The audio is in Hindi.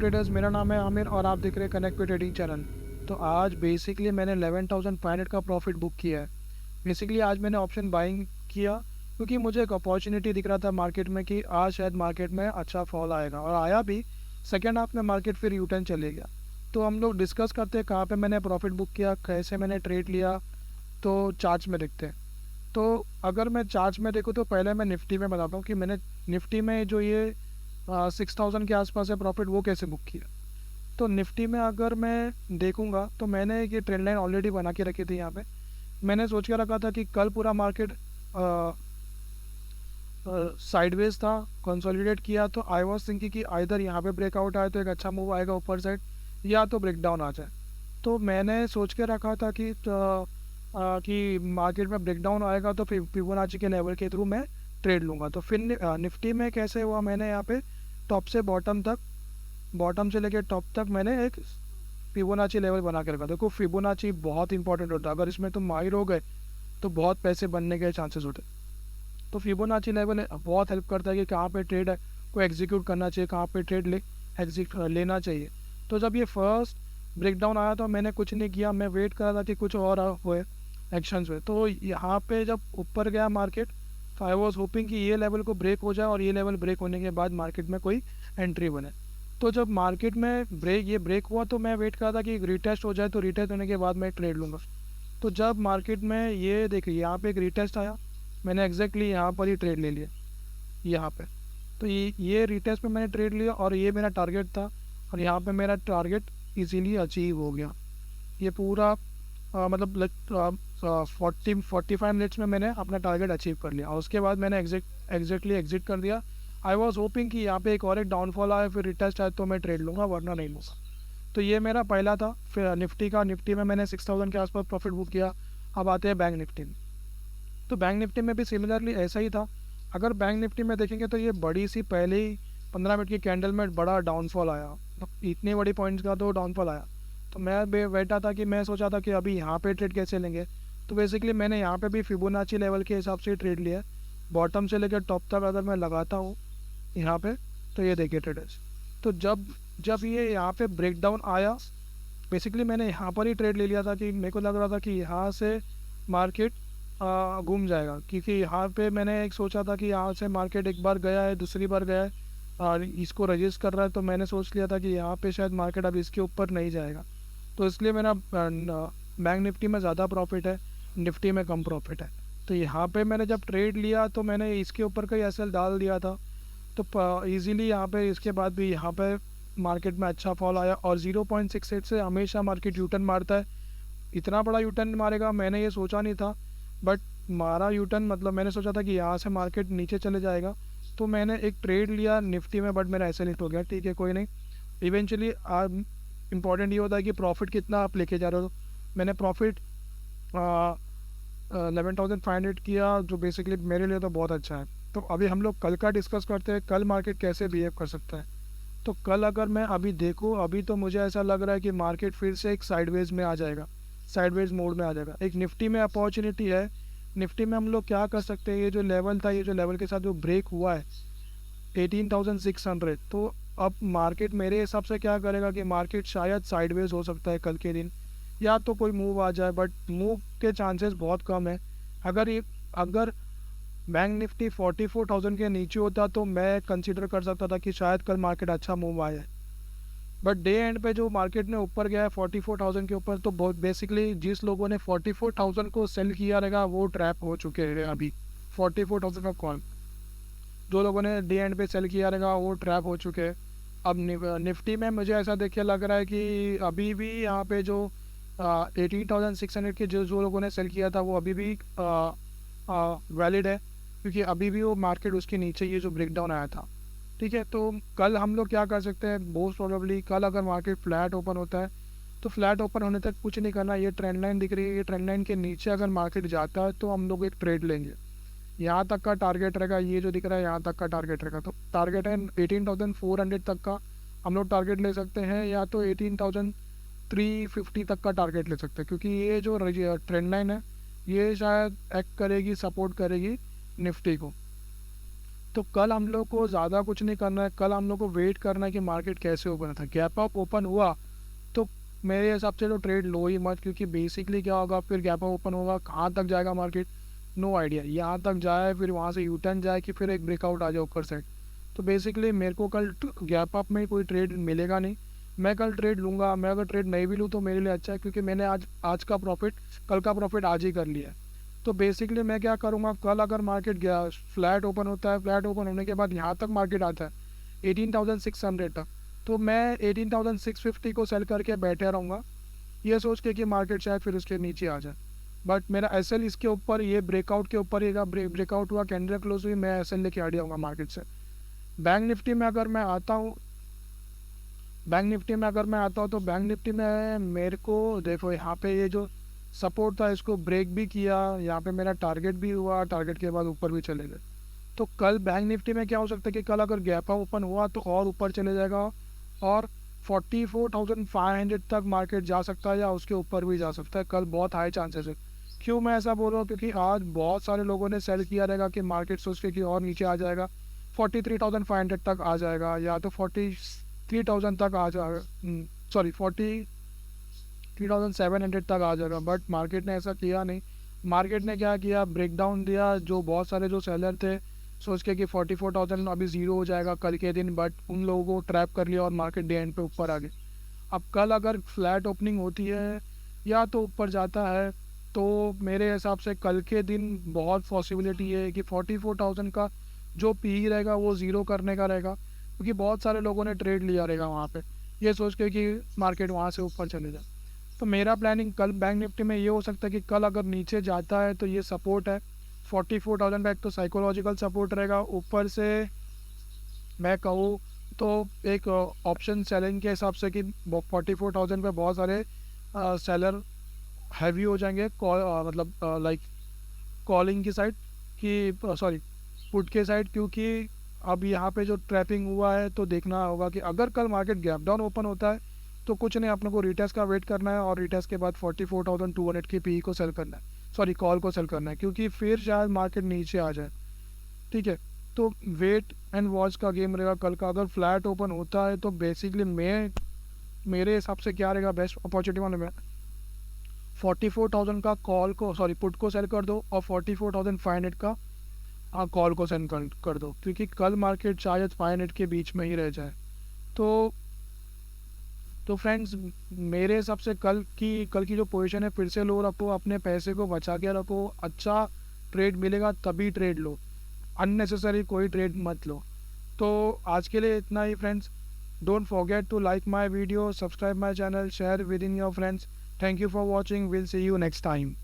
ट्रेडर्स, मेरा नाम है आमिर और आप देख रहे हैं कनेक्ट विद ट्रेडिंग चैनल। तो आज बेसिकली मैंने 11,500 का प्रॉफिट बुक किया है। बेसिकली आज मैंने ऑप्शन बाइंग किया क्योंकि मुझे एक अपॉर्चुनिटी दिख रहा था मार्केट में कि आज शायद मार्केट में अच्छा फॉल आएगा, और आया भी। सेकेंड हाफ में मार्केट फिर यू टर्न चले गया। तो हम लोग डिस्कस करते हैं कहाँ पे मैंने प्रॉफिट बुक किया, कैसे मैंने ट्रेड लिया। तो चार्ट्स में देखते हैं। तो अगर मैं चार्ट्स में देखूँ तो पहले मैं निफ्टी में बताता हूँ कि मैंने निफ्टी में जो ये 6,000 के आसपास है प्रॉफिट, वो कैसे बुक किया। तो निफ्टी में अगर मैं देखूंगा तो मैंने ये ट्रेंड लाइन ऑलरेडी बना के रखी थी यहाँ पे। मैंने सोच के रखा था कि कल पूरा मार्केट साइडवेज था, कंसोलिडेट किया, तो आई वॉज थिंकिंग कि आइधर यहाँ पे ब्रेकआउट आए तो एक अच्छा मूव आएगा ऊपर साइड, या तो ब्रेक डाउन आ जाए। तो मैंने सोच के रखा था कि मार्केट में ब्रेक डाउन आएगा तो फिर फिबोनाची के लेवल के थ्रू मैं ट्रेड लूँगा। तो फिर निफ्टी में कैसे हुआ, मैंने यहाँ पे टॉप से बॉटम तक, बॉटम से लेकर टॉप तक मैंने एक फिबोनाची लेवल बना के रखा। देखो फिबोनाची बहुत इंपॉर्टेंट होता है, अगर इसमें तुम माहिर हो गए तो बहुत पैसे बनने के चांसेस होते हैं। तो फिबोनाची लेवल बहुत हेल्प करता है कि कहाँ पे ट्रेड है को एग्जीक्यूट करना चाहिए, कहाँ पे ट्रेड लेना चाहिए। तो जब ये फर्स्ट ब्रेकडाउन आया तो मैंने कुछ नहीं किया, मैं वेट कर रहा था कि कुछ और हुए एक्शंस हुए। तो यहाँ पे जब ऊपर गया मार्केट तो आई वॉज होपिंग कि ये लेवल को ब्रेक हो जाए, और ये लेवल ब्रेक होने के बाद मार्केट में कोई एंट्री बने। तो जब मार्केट में ये ब्रेक हुआ तो मैं वेट कर रहा था कि रिटेस्ट हो जाए, तो रिटेस्ट होने के बाद मैं ट्रेड लूँगा। तो जब मार्केट में ये देखिए यहाँ पे एक रिटेस्ट आया, मैंने एग्जैक्टली यहाँ पर ही ट्रेड ले लिया, यहाँ पे। तो ये रिटेस्ट पे मैंने ट्रेड लिया और ये मेरा टारगेट था, और यहाँ पे मेरा टारगेट इजीली अचीव हो गया। ये पूरा मतलब 45 मिनट्स में मैंने अपना टारगेट अचीव कर लिया, और उसके बाद मैंने एग्जैक्टली एग्जिट कर दिया। आई वॉज होपिंग कि यहाँ पे एक और एक डाउनफॉल आए, फिर रिटेस्ट आए तो मैं ट्रेड लूँगा, वरना नहीं लूँगा। तो ये मेरा पहला था। फिर निफ्टी में मैंने 6,000 के आसपास प्रॉफिट बुक किया। अब आते हैं बैंक निफ्टी में। तो बैंक निफ्टी में भी सिमिलरली ऐसा ही था। अगर बैंक निफ्टी में देखेंगे तो ये बड़ी सी पहले ही 15 मिनट की कैंडल में बड़ा डाउनफॉल आया, तो इतने बड़ी पॉइंट्स का तो डाउनफॉल आया। तो मैं बैठा था कि मैं सोचा था कि अभी यहाँ पे ट्रेड कैसे लेंगे। तो बेसिकली मैंने यहाँ पे भी फिबोनाची लेवल के हिसाब से ट्रेड लिया। बॉटम से लेकर टॉप तक अगर मैं लगाता हूँ यहाँ पे, तो ये देखिए ट्रेडर्स। तो जब जब ये यहाँ पे ब्रेक डाउन आया, बेसिकली मैंने यहाँ पर ही ट्रेड ले लिया था कि मेरे को लग रहा था कि यहाँ से मार्केट घूम जाएगा, क्योंकि यहाँ पे मैंने एक सोचा था कि यहाँ से मार्केट एक बार गया है, दूसरी बार गया है और इसको रजिस्ट कर रहा है। तो मैंने सोच लिया था कि यहाँ पे शायद मार्केट अब इसके ऊपर नहीं जाएगा। तो इसलिए मेरा बैंक निफ्टी में ज़्यादा प्रॉफिट है, निफ्टी में कम प्रॉफिट है। तो यहाँ पे मैंने जब ट्रेड लिया तो मैंने इसके ऊपर का एसएल डाल दिया था। तो ईज़िली यहाँ पे इसके बाद भी यहाँ पे मार्केट में अच्छा फॉल आया, और 0.68 से हमेशा मार्केट यूटर्न मारता है। इतना बड़ा यूटर्न मारेगा मैंने ये सोचा नहीं था, बट मारा यूटर्न। मतलब मैंने सोचा था कि यहाँ से मार्केट नीचे चले जाएगा, तो मैंने एक ट्रेड लिया निफ्टी में, बट मेरा ऐसे हिट हो गया। ठीक है, कोई नहीं। इवेंचुअली इंपॉर्टेंट ये होता है कि प्रॉफिट कितना आप लेके जा रहे हो। मैंने प्रॉफिट 11,500 किया, जो बेसिकली मेरे लिए तो बहुत अच्छा है। तो अभी हम लोग कल का डिस्कस करते हैं, कल मार्केट कैसे बिहेव कर सकता है। तो कल अगर मैं अभी देखूँ, अभी तो मुझे ऐसा लग रहा है कि मार्केट फिर से एक साइडवेज में आ जाएगा, साइडवेज मोड में आ जाएगा। एक निफ्टी में अपॉर्चुनिटी है। निफ्टी में हम लोग क्या कर सकते हैं, ये जो लेवल था, ये जो लेवल के साथ जो ब्रेक हुआ है 18,600, तो अब मार्केट मेरे हिसाब से क्या करेगा कि मार्केट शायद साइडवेज हो सकता है कल के दिन, या तो कोई मूव आ जाए, बट मूव के चांसेस बहुत कम है। अगर बैंक निफ्टी 44,000 के नीचे होता तो मैं कंसिडर कर सकता था कि शायद कल मार्केट अच्छा मूव आए। बट डे एंड पे जो मार्केट ने ऊपर गया है 44,000 के ऊपर, तो बहुत बेसिकली जिस लोगों ने 44,000 को सेल किया रहेगा वो ट्रैप हो चुके हैं अभी। 44,000 का कॉल जो लोगों ने डे एंड पे सेल किया रहेगा वो ट्रैप हो चुके हैं। अब निफ्टी में मुझे ऐसा देख के लग रहा है कि अभी भी यहाँ पे जो 18,600 के जो जो लोगों ने सेल किया था वो अभी भी वैलिड है, क्योंकि अभी भी वो मार्केट उसके नीचे ये जो ब्रेकडाउन आया था। ठीक है, तो कल हम लोग क्या कर सकते हैं, मोस्ट प्रोबेबली कल अगर मार्केट फ्लैट ओपन होता है तो फ्लैट ओपन होने तक कुछ नहीं करना। ये ट्रेंड लाइन दिख रही है, ये ट्रेंड लाइन के नीचे अगर मार्केट जाता है तो हम लोग एक ट्रेड लेंगे। यहाँ तक का टारगेट रहेगा, ये जो दिख रहा है यहाँ तक का टारगेट रहेगा। तो टारगेट है 18,400 तक का हम लोग टारगेट ले सकते हैं, या तो 18,350 तक का टारगेट ले सकते हैं, क्योंकि ये जो ट्रेंड लाइन है ये शायद एक्ट करेगी, सपोर्ट करेगी निफ्टी को। तो कल हम लोग को ज़्यादा कुछ नहीं करना है, कल हम लोग को वेट करना है कि मार्केट कैसे ओपन था। गैप अप ओपन हुआ तो मेरे हिसाब से तो ट्रेड लो ही मत, क्योंकि बेसिकली क्या होगा, फिर गैप अप ओपन होगा, कहाँ तक जाएगा मार्केट नो आइडिया, यहाँ तक जाए फिर वहाँ से यू टर्न जाए कि फिर एक ब्रेकआउट आ जाए ऊपर साइड। तो बेसिकली मेरे को कल गैप अप में कोई ट्रेड मिलेगा नहीं। मैं कल ट्रेड लूँगा, मैं अगर ट्रेड नहीं भी लूँ तो मेरे लिए अच्छा है, क्योंकि मैंने आज का प्रॉफिट कल का प्रॉफिट आज ही कर लिया है। तो बेसिकली मैं क्या करूँगा, कल अगर मार्केट गया फ्लैट ओपन होता है, फ्लैट ओपन होने के बाद यहाँ तक मार्केट आता है 18,600 तक, तो मैं 18,650 को सेल करके बैठे रहूँगा, ये सोच के कि मार्केट शायद फिर उसके नीचे आ जाए। बट मेरा एस एल इसके ऊपर, ये ब्रेकआउट के ऊपर, ये ब्रेकआउट हुआ, कैंडल क्लोज हुई, मैं एस एल लेके आ जाऊँगा मार्केट से। बैंक निफ्टी में अगर मैं आता हूँ बैंक निफ्टी में अगर मैं आता हूँ तो बैंक निफ्टी में मेरे को देखो, यहाँ पे ये जो सपोर्ट था इसको ब्रेक भी किया, यहाँ पे मेरा टारगेट भी हुआ, टारगेट के बाद ऊपर भी चले गए। तो कल बैंक निफ्टी में क्या हो सकता है कि कल अगर गैप अप ओपन हुआ तो और ऊपर चले जाएगा, और 44,500 तक मार्केट जा सकता है या उसके ऊपर भी जा सकता है। कल बहुत हाई चांसेस है। क्यों मैं ऐसा बोल रहा हूँ, क्योंकि आज बहुत सारे लोगों ने सेल किया रहेगा कि मार्केट सोच के कि और नीचे आ जाएगा, 43,500 तक आ जाएगा, या तो 43,000 तक आ जाएगा, सॉरी 43,700 तक आ जाएगा। बट मार्केट ने ऐसा किया नहीं। मार्केट ने क्या किया, ब्रेक डाउन दिया। जो बहुत सारे जो सेलर थे सोच के कि 44,000 अभी ज़ीरो हो जाएगा कल के दिन, बट उन लोगों को ट्रैप कर लिया और मार्केट डे एंड पे ऊपर आ गए। अब कल अगर फ्लैट ओपनिंग होती है या तो ऊपर जाता है, तो मेरे हिसाब से कल के दिन बहुत पॉसिबिलिटी है कि 44,000 का जो पी रहेगा वो ज़ीरो करने का रहेगा, क्योंकि बहुत सारे लोगों ने ट्रेड लिया रहेगा वहाँ पे, ये सोच के कि मार्केट वहाँ से ऊपर चले जाए। तो मेरा प्लानिंग कल बैंक निफ्टी में ये हो सकता है कि कल अगर नीचे जाता है तो ये सपोर्ट है 44,000 का, एक तो साइकोलॉजिकल सपोर्ट रहेगा, ऊपर से मैं कहूँ तो एक ऑप्शन सेलिंग के हिसाब से कि 44,000 पे बहुत सारे सेलर हैवी हो जाएंगे, मतलब लाइक कॉलिंग की साइड, कि सॉरी पुट के साइड, क्योंकि अब यहाँ पे जो ट्रैपिंग हुआ है तो देखना होगा कि अगर कल मार्केट गैप डाउन ओपन होता है तो कुछ नहीं, अपने को रिटेस्ट का वेट करना है, और रिटेस्ट के बाद 44,200 की पी को सेल करना है, सॉरी कॉल को सेल करना है, क्योंकि फिर शायद मार्केट नीचे आ जाए। ठीक है, तो वेट एंड वॉच का गेम रहेगा कल का। अगर फ्लैट ओपन होता है तो बेसिकली मेरे हिसाब से क्या रहेगा बेस्ट अपॉर्चुनिटी वाले में, 44,000 का कॉल को, सॉरी पुट को सेल कर दो, और 44,500 का कॉल को सेल कर दो, क्योंकि कल मार्केट शायद 500 के बीच में ही रह जाए। तो फ्रेंड्स, मेरे हिसाब से कल की जो पोजीशन है फिर से लो रखो, अपने पैसे को बचा के रखो, अच्छा ट्रेड मिलेगा तभी ट्रेड लो, अननेसेसरी कोई ट्रेड मत लो। तो आज के लिए इतना ही friends. Don't forget to like my video, subscribe my channel, share with in your friends. Thank you for watching, will see you next time.